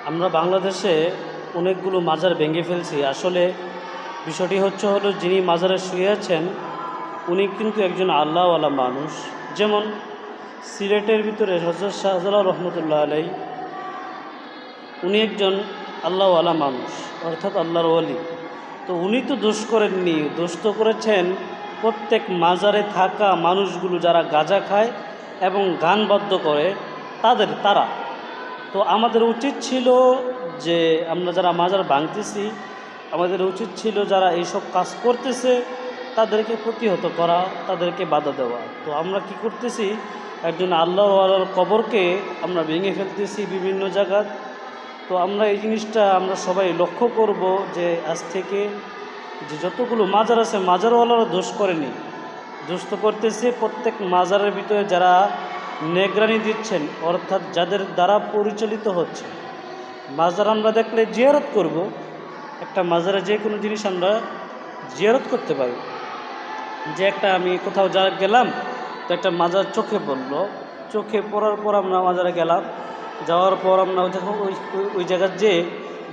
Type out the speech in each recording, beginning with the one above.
আমরা বাংলাদেশে অনেকগুলো মাজার ভেঙে ফেলছি। আসলে বিষয়টি হলো যিনি মাজারে শুয়ে আছেন উনি কিন্তু একজন আল্লাহওয়ালা মানুষ। যেমন সিলেটের ভিতরে হযরত শাহজালাল রহমতুল্লাহ আলাই, উনি একজন আল্লাহওয়ালা মানুষ, অর্থাৎ আল্লাহর ওয়ালি। তো উনি তো দোষ করেননি, দোষ তো করেছেন প্রত্যেক মাজারে থাকা মানুষগুলো যারা গাঁজা খায় এবং গান বাদ্য করে তারা। তো আমাদের উচিত ছিল যে আমরা যারা মাজার ভাঙতেছি, আমাদের উচিত ছিল যারা এইসব কাজ করতেছে তাদেরকে প্রতিহত করা, তাদেরকে বাধা দেওয়া। তো আমরা কি করতেছি, একজন আল্লাহওয়ালার কবরকে আমরা ভেঙে ফেলতেছি বিভিন্ন জায়গায়। তো আমরা এই জিনিসটা আমরা সবাই লক্ষ্য করব যে আজ থেকে যে যতগুলো মাজার আছে মাজারওয়ালারা দোষ করেনি, দোষ তো করতেছে প্রত্যেক মাজারের ভিতরে যারা নেগরানি দিচ্ছেন, অর্থাৎ যাদের দ্বারা পরিচালিত হচ্ছে। মাজার আমরা দেখলে জিয়ারত করব, একটা মাজারে যে কোনো জিনিস আমরা জিয়ারত করতে পারি। যে একটা আমি কোথাও গেলাম, তো একটা মাজার চোখে পড়লো, চোখে পড়ার পর আমরা মাজারে গেলাম, যাওয়ার পর আমরা ওই জায়গার যে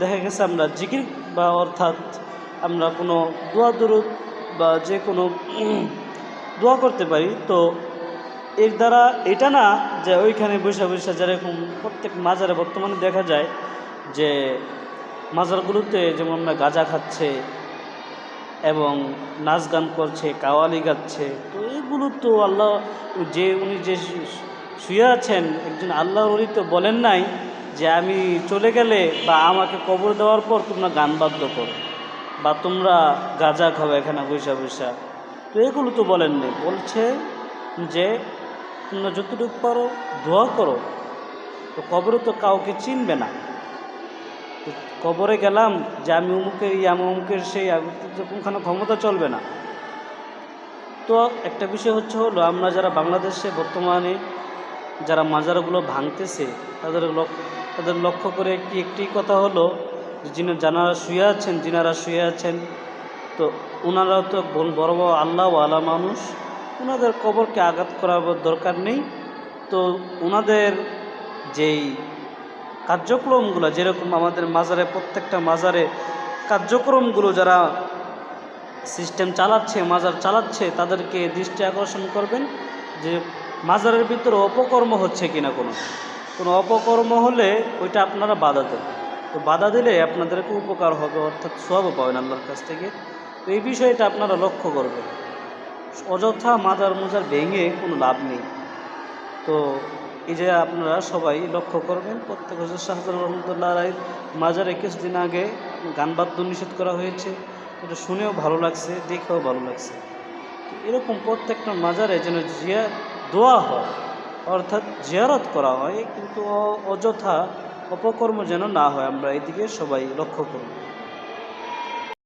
দেখা গেছে আমরা জিকির বা অর্থাৎ আমরা কোনো দোয়া দুরুদ বা যে কোনো দোয়া করতে পারি। তো এর দ্বারা এটা না যে ওইখানে বসে বসে যেরকম প্রত্যেক মাজারে বর্তমানে দেখা যায় যে মাজারগুলোতে যেমন আমরা গাঁজা খাচ্ছে এবং নাচ গান করছে, কাওয়ালি গাচ্ছে। তো এগুলো তো আল্লাহ উনি যে শুয়ে আছেন একজন আল্লাহর ওলি তো বলেন নাই যে আমি চলে গেলে বা আমাকে কবর দেওয়ার পর তোমরা গান বাদ্য করো বা তোমরা গাঁজা খাও এখানে বৈশা বৈশা। তো এগুলো তো বলেন নাই, বলছে যে তোমরা যতটুকু পারো দোয়া করো। তো কবরে তো কাউকে চিনবে না। তো কবরে গেলাম যে আমি অমুকের আমি অমুকের সেই কোনখানে ক্ষমতা চলবে না। তো একটা বিষয় হলো আমরা যারা বাংলাদেশে বর্তমানে যারা মাজারগুলো ভাঙতেছে তাদের লক্ষ্য করে একটি কথা হলো যে যারা শুয়ে আছেন তো ওনারাও তো বড় বড় আল্লাহওয়ালা মানুষ, ওনাদের কবরকে আঘাত করার দরকার নেই। তো ওনাদের যেই কার্যক্রমগুলো, যেরকম আমাদের মাজারে প্রত্যেকটা মাজারে কার্যক্রমগুলো যারা সিস্টেম চালাচ্ছে, মাজার চালাচ্ছে, তাদেরকে দৃষ্টি আকর্ষণ করবেন যে মাজারের ভিতরে অপকর্ম হচ্ছে কিনা। কোনো অপকর্ম হলে ওইটা আপনারা বাধা দেন। তো বাধা দিলে আপনাদেরকে উপকার হবে, অর্থাৎ সওয়াবও পাবেন আল্লাহর কাছ থেকে। তো এই বিষয়টা আপনারা লক্ষ্য করবেন। অযথা মাজার ভেঙে কোনো লাভ নেই। তো এই যে আপনারা সবাই লক্ষ্য করবেন, প্রত্যেক হযরত শাহজালাল রহমতুল্লাহ আলাইহির মাজারে কিছুদিন আগে গান বাদ্য নিষেধ করা হয়েছে। এটা শুনেও ভালো লাগছে, দেখেও ভালো লাগছে। এরকম প্রত্যেকটা মাজারে যেন দোয়া হয়, অর্থাৎ জিয়ারত করা হয়, কিন্তু অযথা অপকর্ম যেন না হয়, আমরা এদিকে সবাই লক্ষ্য করব।